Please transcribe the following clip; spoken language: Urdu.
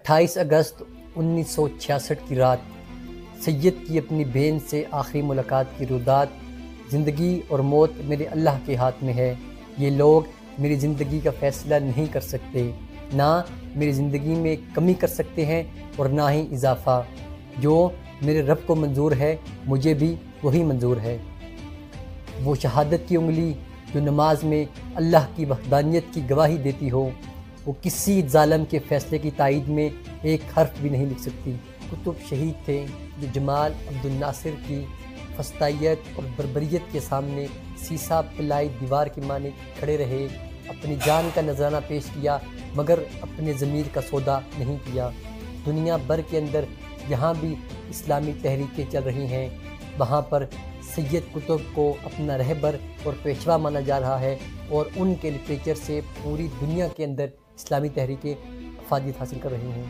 28 اگست 1966 کی رات سید کی اپنی بہن سے آخری ملاقات کی رودات: زندگی اور موت میرے اللہ کے ہاتھ میں ہے۔ یہ لوگ میری زندگی کا فیصلہ نہیں کر سکتے، نہ میری زندگی میں کمی کر سکتے ہیں اور نہ ہی اضافہ۔ جو میرے رب کو منظور ہے مجھے بھی وہی منظور ہے۔ وہ شہادت کی انگلی جو نماز میں اللہ کی وحدانیت کی گواہی دیتی ہو، وہ کسی ظالم کے فیصلے کی تائید میں ایک حرف بھی نہیں لکھ سکتی۔ کتب شہید تھے جو جمال عبد الناصر کی فسطائیت اور بربریت کے سامنے سیسا پلائی دیوار کی مانند کھڑے رہے، اپنی جان کا نذرانہ پیش کیا مگر اپنے ضمیر کا سودا نہیں کیا۔ دنیا بھر کے اندر جہاں بھی اسلامی تحریکیں چل رہی ہیں وہاں پر سید قطب کو اپنا رہبر اور پیشوا مانا جا رہا ہے، اور ان کے لٹریچر سے پوری دنیا کے اندر اسلامی تحریکیں افادیت حاصل کر رہی ہیں۔